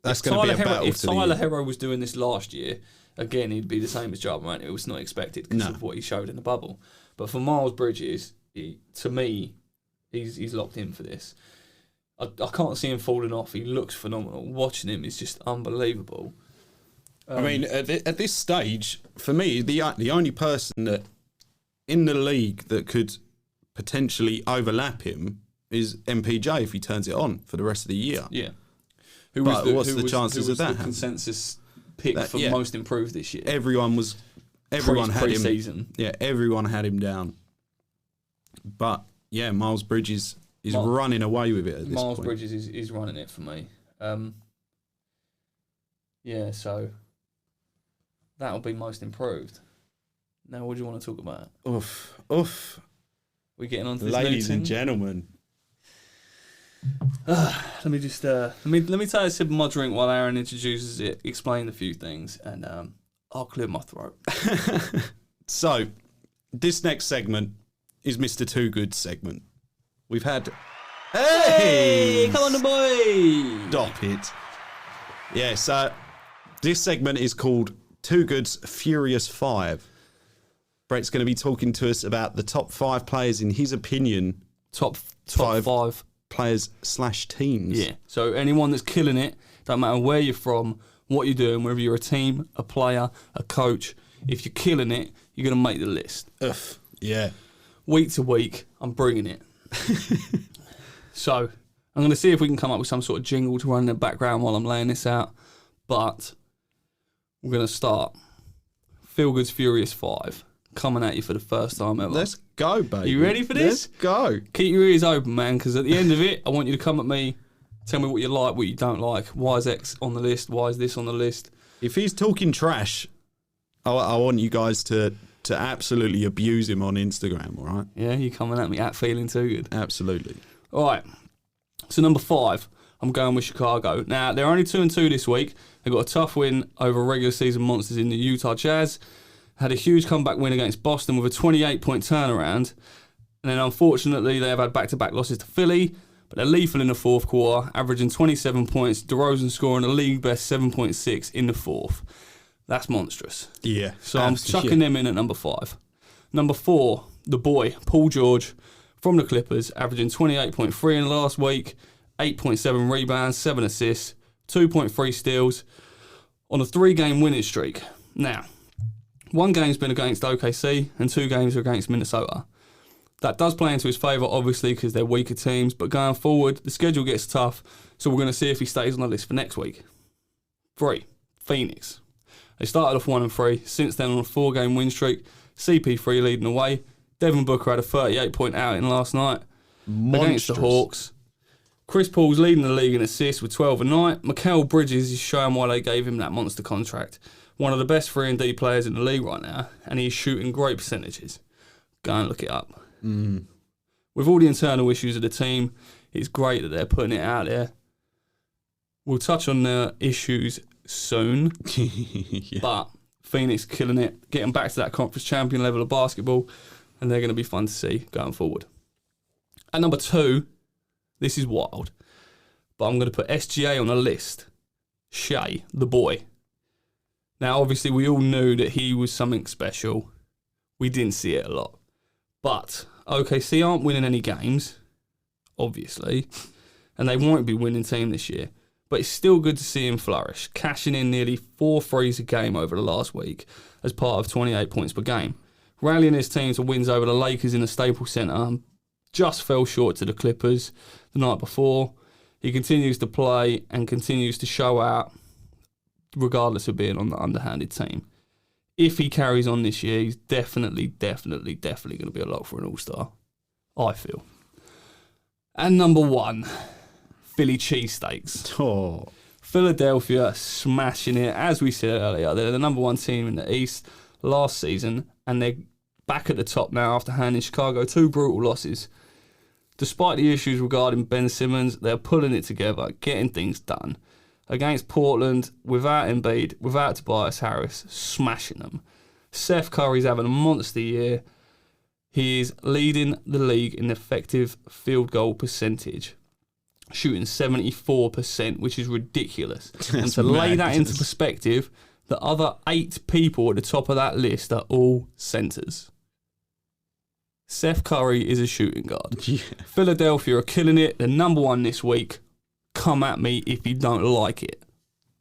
Speaker 1: that's going to be a battle.
Speaker 2: If Tyler Hero was doing this last year, again, he'd be the same as Ja Morant. It was not expected because of what he showed in the bubble. But for Miles Bridges, to me, he's locked in for this. I can't see him falling off. He looks phenomenal. Watching him is just unbelievable.
Speaker 1: I mean, at this stage, for me, the only person that in the league that could potentially overlap him is MPJ if he turns it on for the rest of the year.
Speaker 2: Yeah.
Speaker 1: What's the chances of that happening?
Speaker 2: Consensus pick for most improved this year.
Speaker 1: Everyone had him.
Speaker 2: Pre-season.
Speaker 1: Yeah, everyone had him down. But yeah, Miles Bridges is running away with it at this point.
Speaker 2: Miles Bridges is running it for me. So that'll be most improved. Now, what do you want to talk about?
Speaker 1: Oof.
Speaker 2: We're getting on to this
Speaker 1: ladies and gentlemen.
Speaker 2: Let me just let me take a sip of my drink while Aaron introduces it, explain a few things, and I'll clear my throat.
Speaker 1: So, this next segment is Mr. Too Good segment. We've had...
Speaker 2: Hey! Come on, the boy!
Speaker 1: Stop it. Yeah, so this segment is called Too Good's Furious 5. Brett's going to be talking to us about the top 5 players in his opinion.
Speaker 2: Top five
Speaker 1: players / teams.
Speaker 2: Yeah. So anyone that's killing it, don't matter where you're from, what you're doing, whether you're a team, a player, a coach, if you're killing it, you're going to make the list.
Speaker 1: Yeah.
Speaker 2: Week to week, I'm bringing it. So I'm going to see if we can come up with some sort of jingle to run in the background while I'm laying this out. But we're going to start. Feelgood's Furious 5. Coming at you for the first time ever.
Speaker 1: Let's go, baby.
Speaker 2: You ready for this?
Speaker 1: Let's go.
Speaker 2: Keep your ears open, man, because at the end of it, I want you to come at me, tell me what you like, what you don't like. Why is X on the list? Why is this on the list?
Speaker 1: If he's talking trash, I want you guys to absolutely abuse him on Instagram, all right?
Speaker 2: Yeah, you coming at me at Feeling Too Good.
Speaker 1: Absolutely.
Speaker 2: All right. So number 5, I'm going with Chicago. Now, they're only 2-2 this week. They got a tough win over regular season monsters in the Utah Jazz. Had a huge comeback win against Boston with a 28-point turnaround. And then, unfortunately, they have had back-to-back losses to Philly, but they're lethal in the fourth quarter, averaging 27 points, DeRozan scoring a league-best 7.6 in the fourth. That's monstrous.
Speaker 1: Yeah.
Speaker 2: So I'm chucking them in at number 5. Number 4, the boy, Paul George, from the Clippers, averaging 28.3 in the last week, 8.7 rebounds, 7 assists, 2.3 steals, on a 3-game winning streak. Now, 1 game's been against OKC and 2 games are against Minnesota. That does play into his favour, obviously, because they're weaker teams, but going forward, the schedule gets tough, so we're going to see if he stays on the list for next week. 3, Phoenix. They started off 1-3, since then on a 4-game win streak, CP3 leading the way. Devin Booker had a 38-point outing last night against the Hawks. Chris Paul's leading the league in assists with 12 a night. Mikal Bridges is showing why they gave him that monster contract. One of the best 3-and-D players in the league right now, and he's shooting great percentages. Go and look it up. With all the internal issues of the team, it's great that they're putting it out there. We'll touch on the issues soon,
Speaker 1: Yeah.
Speaker 2: but Phoenix killing it, getting back to that conference champion level of basketball, and they're going to be fun to see going forward. At number 2, this is wild, but I'm going to put SGA on the list. Shea, the boy. Now, obviously, we all knew that he was something special. We didn't see it a lot. But OKC aren't winning any games, obviously, and they won't be winning team this year. But it's still good to see him flourish, cashing in nearly 4 threes a game over the last week as part of 28 points per game. Rallying his team to wins over the Lakers in the Staples Center, just fell short to the Clippers the night before. He continues to play and continues to show out, regardless of being on the underhanded team. If he carries on this year, he's definitely going to be a lock for an all-star, I feel. And number 1, Philly cheesesteaks.
Speaker 1: Oh.
Speaker 2: Philadelphia smashing it. As we said earlier, they're the number 1 team in the East last season, and they're back at the top now after handing Chicago 2 brutal losses. Despite the issues regarding Ben Simmons, they're pulling it together, getting things done. Against Portland, without Embiid, without Tobias Harris, smashing them. Seth Curry's having a monster year. He is leading the league in effective field goal percentage, shooting 74%, which is ridiculous. And to lay that into perspective, the other 8 people at the top of that list are all centres. Seth Curry is a shooting guard.
Speaker 1: Yeah.
Speaker 2: Philadelphia are killing it. They're number 1 this week. Come at me if you don't like it.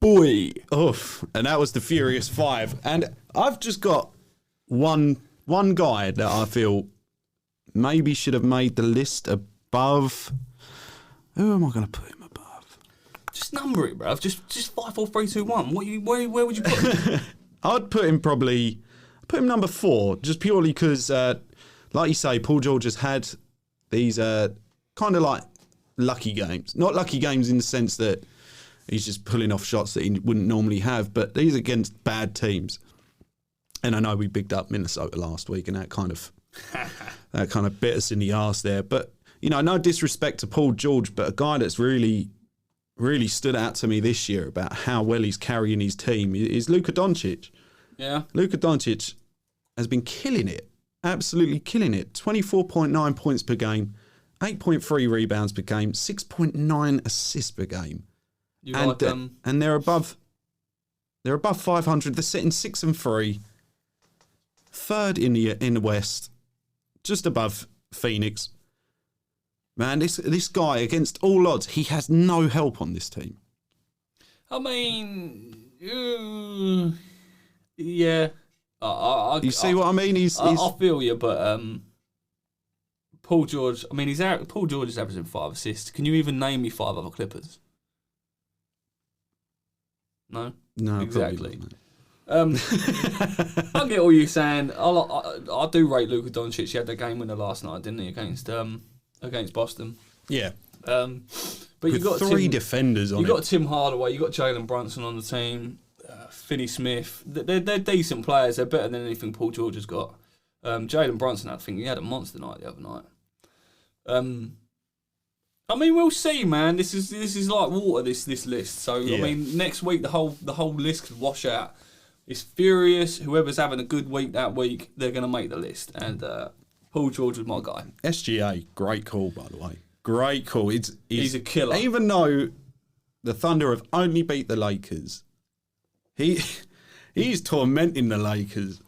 Speaker 2: boy.
Speaker 1: Oof. And that was the Furious Five. And I've just got one guy that I feel maybe should have made the list above. Who am I going to put him above?
Speaker 2: Just number it, bruv. Just 5, 4, 3, 2, 1. Where would you put him?
Speaker 1: I'd put him number 4, just purely because, like you say, Paul George has had these kind of like lucky games. Not lucky games in the sense that he's just pulling off shots that he wouldn't normally have, but these against bad teams. And I know we bigged up Minnesota last week, and that kind of bit us in the arse there. But no disrespect to Paul George, but a guy that's really, really stood out to me this year about how well he's carrying his team is Luka Doncic.
Speaker 2: Yeah,
Speaker 1: Luka Doncic has been killing it, absolutely killing it. 24.9 points per game, 8.3 rebounds per game, 6.9 assists per game. And they're above 500. They're sitting 6-3, third in the West, just above Phoenix. Man, this guy, against all odds, he has no help on this team.
Speaker 2: I mean, yeah.
Speaker 1: You see what I mean?
Speaker 2: I feel you, but Paul George. I mean, Paul George is averaging 5 assists. Can you even name me 5 other Clippers? No, exactly. I get all you saying. I do rate Luka Doncic. He had that game winner last night, didn't he, against Boston?
Speaker 1: Yeah.
Speaker 2: But you got
Speaker 1: 3 defenders on it.
Speaker 2: You got Tim Hardaway. You got Jalen Brunson on the team. Finney Smith. They're decent players. They're better than anything Paul George has got. Jalen Brunson, I think he had a monster night the other night. I mean, we'll see, man. This is like water. This list. So yeah. I mean, next week the whole list could wash out. It's furious. Whoever's having a good week that week, they're going to make the list. And Paul George was my guy.
Speaker 1: SGA, great call, by the way. Great call. He's
Speaker 2: a killer.
Speaker 1: Even though the Thunder have only beat the Lakers, he's tormenting the Lakers.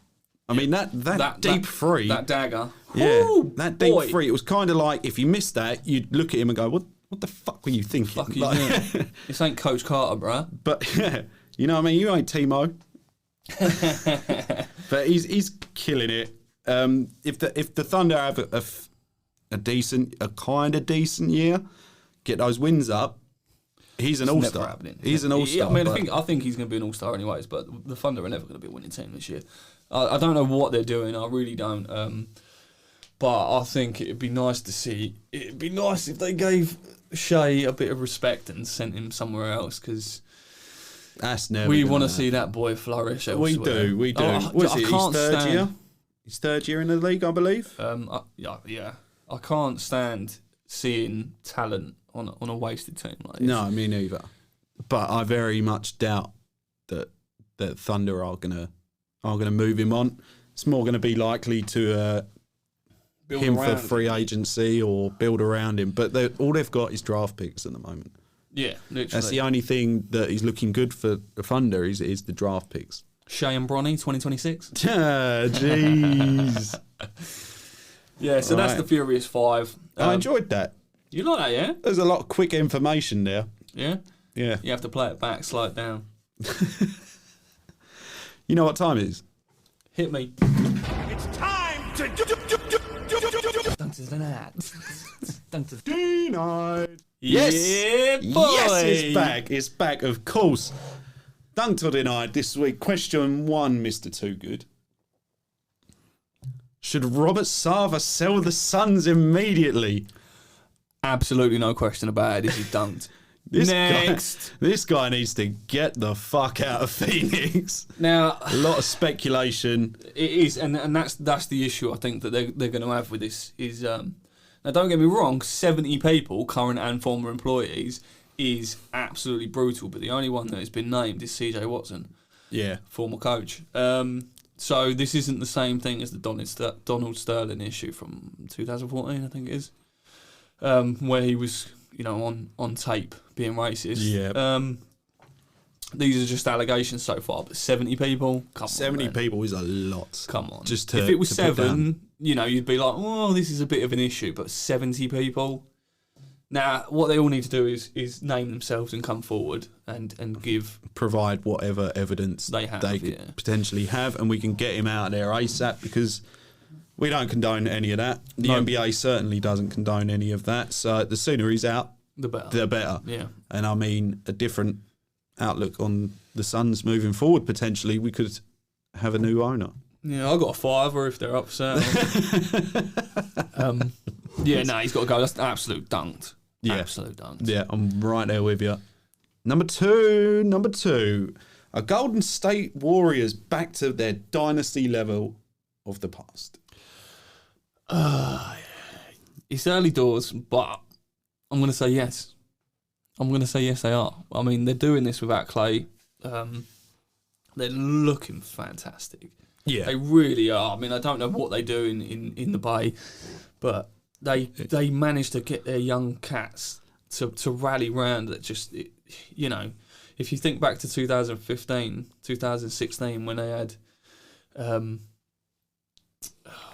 Speaker 1: I mean, that deep three.
Speaker 2: That dagger.
Speaker 1: Yeah,
Speaker 2: Ooh,
Speaker 1: that deep three. It was kind of like, if you missed that, you'd look at him and go, what the fuck were you thinking?
Speaker 2: Fuck you doing? This ain't Coach Carter, bruh.
Speaker 1: But, yeah, you know what I mean? You ain't Timo. But he's killing it. If the Thunder have a kind of decent year, get those wins up, he's an all-star. He's an all-star.
Speaker 2: I mean, I think he's going to be an all-star anyways, but the Thunder are never going to be a winning team this year. I don't know what they're doing. I really don't. But I think it'd be nice to see. It'd be nice if they gave Shea a bit of respect and sent him somewhere else, because we want to see that boy flourish elsewhere.
Speaker 1: We do. Was it his third year? His third year in the league, I believe.
Speaker 2: Yeah. I can't stand seeing talent on a wasted team like this.
Speaker 1: No, me neither. But I very much doubt that Thunder are gonna move him on. It's more going to be likely to
Speaker 2: build
Speaker 1: him for free agency or build around him. But all they've got is draft picks at the moment.
Speaker 2: Yeah, literally.
Speaker 1: That's the only thing that is looking good for the Thunder is the draft picks.
Speaker 2: Shea and Bronny, 2026.
Speaker 1: Jeez.
Speaker 2: Yeah, so that's the Furious Five.
Speaker 1: I enjoyed that.
Speaker 2: You like that, yeah?
Speaker 1: There's a lot of quick information there.
Speaker 2: Yeah?
Speaker 1: Yeah.
Speaker 2: You have to play it back, slow it down.
Speaker 1: You know what time it is?
Speaker 2: Hit me.
Speaker 3: It's time to
Speaker 2: Dunk to the net. Dunk to the
Speaker 1: Denied.
Speaker 2: Yes.
Speaker 1: Yeah,
Speaker 2: boy.
Speaker 1: Yes, it's back. It's back, of course. Dunked or denied this week. Question 1, Mr. Too Good. Should Robert Sava sell the Suns immediately?
Speaker 2: Absolutely no question about it. This is dunked.
Speaker 1: This guy needs to get the fuck out of Phoenix.
Speaker 2: Now,
Speaker 1: a lot of speculation.
Speaker 2: It is, and that's the issue I think that they're going to have with this is. Now, don't get me wrong. 70 people, current and former employees, is absolutely brutal. But the only one that has been named is CJ Watson.
Speaker 1: Yeah,
Speaker 2: former coach. So this isn't the same thing as the Donald Sterling issue from 2014, I think it is, where he was, on tape being racist.
Speaker 1: Yeah.
Speaker 2: These are just allegations so far, but 70 people? Come on,
Speaker 1: 70 people is a lot.
Speaker 2: Come on.
Speaker 1: If
Speaker 2: it was 7, you'd be like, oh, this is a bit of an issue, but 70 people? Now, what they all need to do is name themselves and come forward and
Speaker 1: provide whatever evidence
Speaker 2: they
Speaker 1: could potentially have, and we can get him out of there ASAP, because we don't condone any of that. The NBA certainly doesn't condone any of that. So the sooner he's out, the better.
Speaker 2: Yeah.
Speaker 1: And I mean, a different outlook on the Suns moving forward, potentially. We could have a new owner.
Speaker 2: Yeah, I got a fiver if they're upset. He's got to go. That's an absolute dunked.
Speaker 1: Yeah.
Speaker 2: Absolute dunked.
Speaker 1: Yeah, I'm right there with you. Number two. Are Golden State Warriors back to their dynasty level of the past?
Speaker 2: It's early doors, but I'm going to say yes. I'm going to say yes, they are. I mean, they're doing this without Clay. They're looking fantastic.
Speaker 1: Yeah.
Speaker 2: They really are. I mean, I don't know what they do in the Bay, but they managed to get their young cats to rally round. That just, if you think back to 2015, 2016, when they had,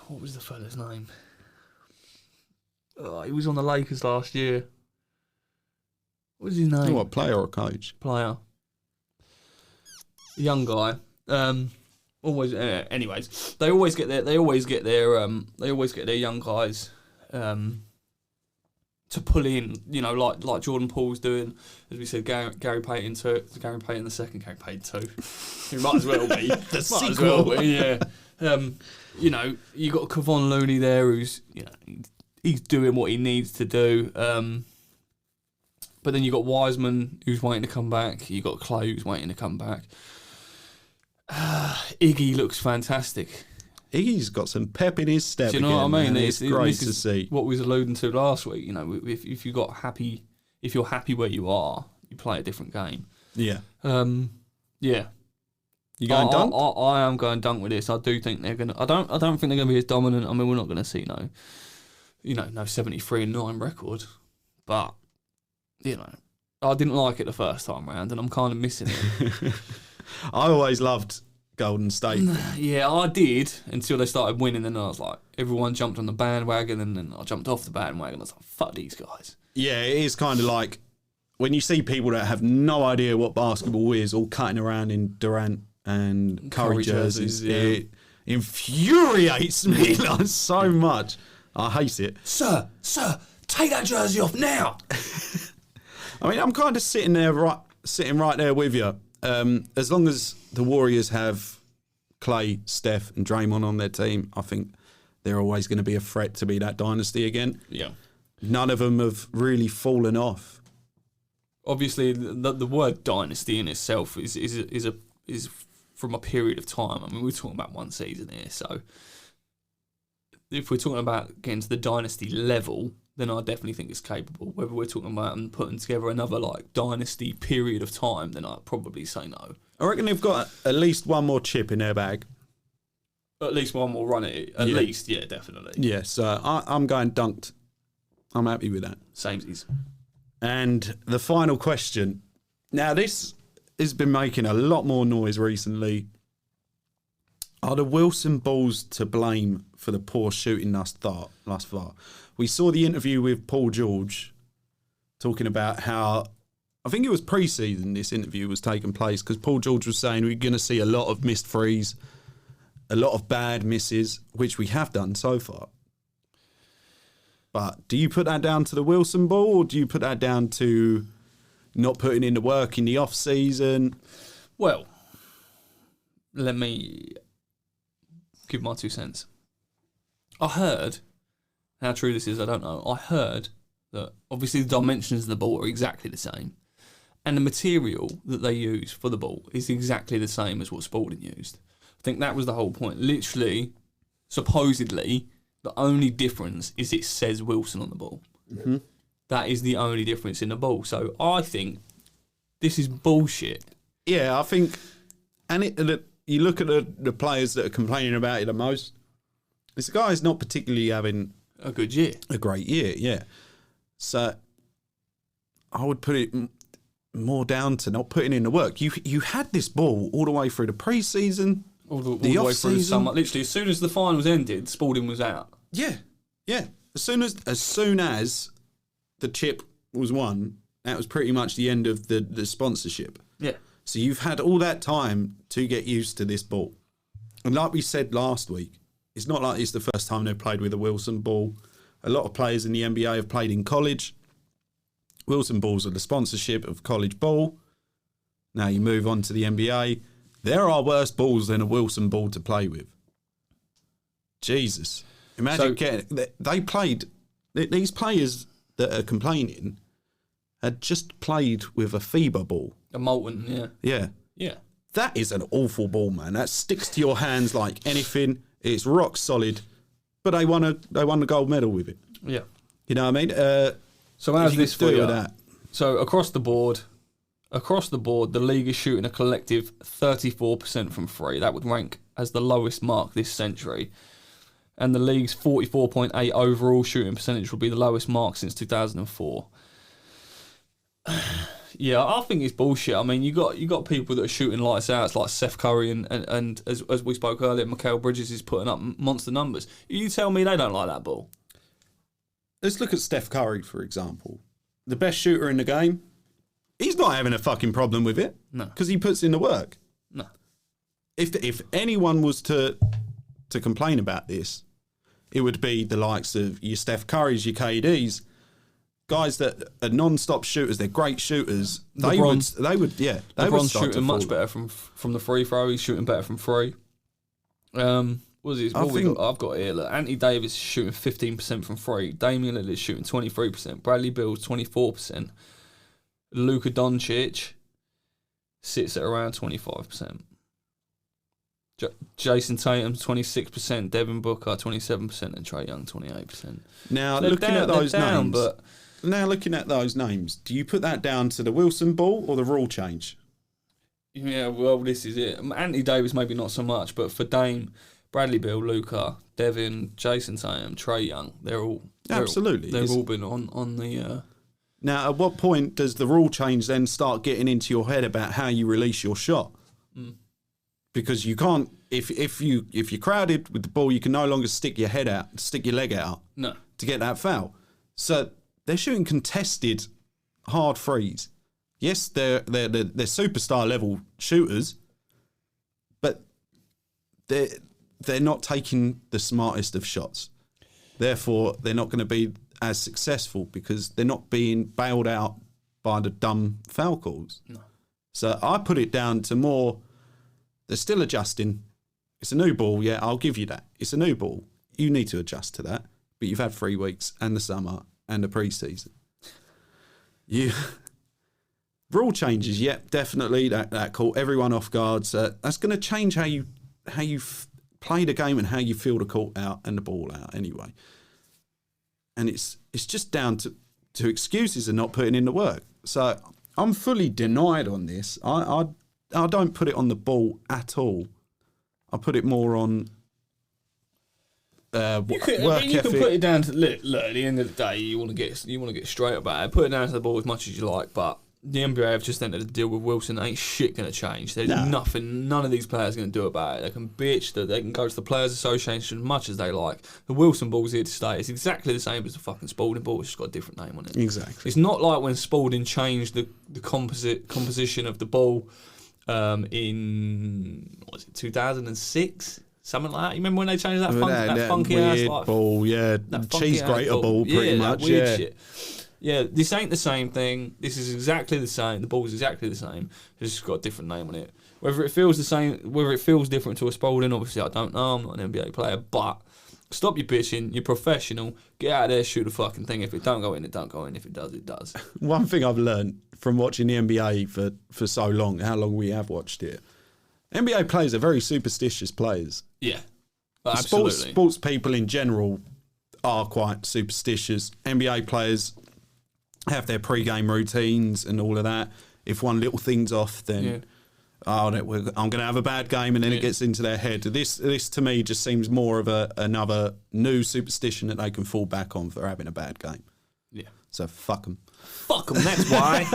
Speaker 2: what was the fella's name? Oh, he was on the Lakers last year. What was his name?
Speaker 1: What, player or coach?
Speaker 2: Player. Young guy. Anyways, they always get their young guys to pull in, like Jordan Pool's doing, as we said, Gary Payton the second, Gary Payton 2. He might as well be.
Speaker 1: The sequel.
Speaker 2: Yeah. You got Kevon Looney there, who's he's doing what he needs to do. But then you got Wiseman, who's waiting to come back. You got Clay, who's waiting to come back. Iggy looks fantastic.
Speaker 1: Iggy's got some pep in his step.
Speaker 2: Do you know what I mean?
Speaker 1: It's great to see.
Speaker 2: What we was alluding to last week. If you're happy where you are, you play a different game.
Speaker 1: Yeah.
Speaker 2: Yeah.
Speaker 1: You going dunk?
Speaker 2: I am going dunk with this. I do think they're gonna. I don't think they're gonna be as dominant. I mean, we're not gonna see no 73-9 record, but I didn't like it the first time round, and I'm kind of missing it.
Speaker 1: I always loved Golden State.
Speaker 2: Yeah, I did until they started winning. Then I was like, everyone jumped on the bandwagon, and then I jumped off the bandwagon. I was like, fuck these guys.
Speaker 1: Yeah, it is kind of like when you see people that have no idea what basketball is, all cutting around in Durant and Curry jerseys.
Speaker 2: Yeah.
Speaker 1: It infuriates me so much. I hate it.
Speaker 2: Sir, take that jersey off now.
Speaker 1: I mean, I'm kind of sitting right there with you. As long as the Warriors have Clay, Steph, and Draymond on their team, I think they're always going to be a threat to be that dynasty again.
Speaker 2: Yeah.
Speaker 1: None of them have really fallen off.
Speaker 2: Obviously, the word dynasty in itself is from a period of time. I mean, we're talking about one season here, so if we're talking about getting to the dynasty level, then I definitely think it's capable. Whether we're talking about and putting together another dynasty period of time, then I'd probably say no.
Speaker 1: I reckon they've got at least one more chip in their bag.
Speaker 2: At least one more run at it. At least, yeah, definitely.
Speaker 1: Yeah, so I'm going dunked. I'm happy with that.
Speaker 2: Samesies.
Speaker 1: And the final question. Now, this has been making a lot more noise recently. Are the Wilson Bulls to blame for the poor shooting thus far? We saw the interview with Paul George talking about how, I think it was pre-season this interview was taking place, because Paul George was saying we're going to see a lot of missed threes, a lot of bad misses, which we have done so far. But do you put that down to the Wilson Ball, or do you put that down to not putting in the work in the off-season?
Speaker 2: Well, let me give my 2 cents. I heard, how true this is, I don't know. I heard that obviously the dimensions of the ball are exactly the same, and the material that they use for the ball is exactly the same as what Spalding used. I think that was the whole point. Literally, supposedly, the only difference is it says Wilson on the ball.
Speaker 1: Mm-hmm.
Speaker 2: That is the only difference in the ball. So I think this is bullshit.
Speaker 1: Yeah, I think, and you look at the players that are complaining about it the most, this guy's not particularly having
Speaker 2: a good year.
Speaker 1: A great year, yeah. So I would put it more down to not putting in the work. You had this ball all the way through the pre-season,
Speaker 2: all the way through the summer. Literally, as soon as the finals ended, Spalding was out.
Speaker 1: Yeah. As soon as the chip was won, that was pretty much the end of the sponsorship.
Speaker 2: Yeah.
Speaker 1: So you've had all that time to get used to this ball. And like we said last week, it's not like it's the first time they've played with a Wilson ball. A lot of players in the NBA have played in college. Wilson balls are the sponsorship of college ball. Now you move on to the NBA. There are worse balls than a Wilson ball to play with. Jesus. Imagine they played, these players that are complaining had just played with a FIBA ball.
Speaker 2: A molten, yeah.
Speaker 1: Yeah.
Speaker 2: Yeah.
Speaker 1: That is an awful ball, man. That sticks to your hands like anything. It's rock solid. But they won the gold medal with it.
Speaker 2: Yeah.
Speaker 1: You know what I mean?
Speaker 2: So how's this for you?
Speaker 1: That?
Speaker 2: So across the board, the league is shooting a collective 34% from free. That would rank as the lowest mark this century. And the league's 44.8 overall shooting percentage will be the lowest mark since 2004. Yeah, I think it's bullshit. I mean, you got people that are shooting lights out. It's like Seth Curry and as we spoke earlier, Mikal Bridges is putting up monster numbers. You tell me they don't like that ball.
Speaker 1: Let's look at Steph Curry, for example. The best shooter in the game. He's not having a fucking problem with it.
Speaker 2: No.
Speaker 1: Because he puts in the work.
Speaker 2: No.
Speaker 1: If anyone was to complain about this, it would be the likes of your Steph Currys, your KDs, guys that are non-stop shooters. They're great shooters. They would start
Speaker 2: shooting much better from the free throw. He's shooting better from free. I've got here. Look, Anthony Davis is shooting 15% from free. Damian Lillard is shooting 23%. Bradley Beal's 24%. Luka Doncic sits at around 25%. Jason Tatum 26%, Devin Booker 27%, and Trae Young 28%.
Speaker 1: Now looking at those names, do you put that down to the Wilson ball or the rule change?
Speaker 2: Yeah, well, this is it. Anthony Davis maybe not so much, but for Dame, Bradley Beal, Luka, Devin, Jason Tatum, Trae Young, they've all been on the.
Speaker 1: Now, at what point does the rule change then start getting into your head about how you release your shot? Mm. Because you can't, if you're crowded with the ball, you can no longer stick your leg out to get that foul. So they're shooting contested hard threes. Yes, they're superstar level shooters, but they're not taking the smartest of shots. Therefore, they're not going to be as successful because they're not being bailed out by the dumb foul calls. No. So I put it down to more. They're still adjusting. It's a new ball, yeah, I'll give you that. It's a new ball. You need to adjust to that. But you've had 3 weeks and the summer and the pre-season. Rule changes, yep, definitely. That caught everyone off guard. So that's going to change how you play the game and how you feel the court out and the ball out anyway. And it's just down to excuses and not putting in the work. So I'm fully denied on this. I don't put it on the ball at all. I put it more on work ethic.
Speaker 2: You can put it down to look. At the end of the day, you want to get straight about it. Put it down to the ball as much as you like, but the NBA have just entered a deal with Wilson. Ain't shit going to change. There's nothing. None of these players are going to do about it. They can bitch. They can go to the Players Association as much as they like. The Wilson ball's here to stay. It's exactly the same as the fucking Spalding ball. It's just got a different name on it.
Speaker 1: Exactly.
Speaker 2: It's not like when Spalding changed the composition of the ball. In 2006, something like that. You remember when they changed that funky
Speaker 1: weird
Speaker 2: ass
Speaker 1: ball? Yeah, cheese grater ball, pretty much.
Speaker 2: Yeah, shit. Yeah. This ain't the same thing. This is exactly the same. The ball's exactly the same. It's just got a different name on it. Whether it feels the same, whether it feels different to a Spalding, obviously I don't know. I'm not an NBA player, but stop your bitching. You're professional. Get out there, shoot the fucking thing. If it don't go in, it don't go in. If it does, it does.
Speaker 1: One thing I've learned from watching the NBA for so long, how long we have watched it, NBA players are very superstitious players.
Speaker 2: Yeah, absolutely.
Speaker 1: Sports people in general are quite superstitious. NBA players have their pre-game routines and all of that. If one little thing's off, then I'm going to have a bad game, and then it gets into their head. This to me just seems more of another new superstition that they can fall back on for having a bad game.
Speaker 2: Yeah.
Speaker 1: So fuck them.
Speaker 2: Fuck them, that's why.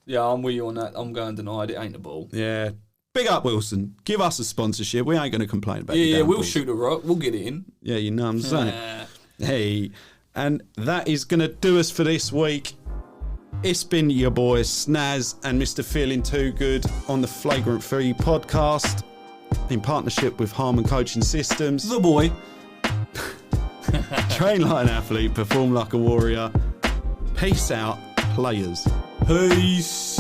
Speaker 2: Yeah, I'm with you on that. I'm going denied. It ain't the ball.
Speaker 1: Yeah. Big up, Wilson. Give us a sponsorship. We ain't going to complain about it.
Speaker 2: Yeah, we'll shoot a rock. We'll get it in.
Speaker 1: Yeah, you know what I'm saying. Hey, And that is going to do us for this week. It's been your boys Snaz and Mr. Feeling Too Good on the Flagrant 3 podcast in partnership with Harman Coaching Systems.
Speaker 2: The boy.
Speaker 1: Train like an athlete, perform like a warrior. Peace out, players.
Speaker 2: Peace.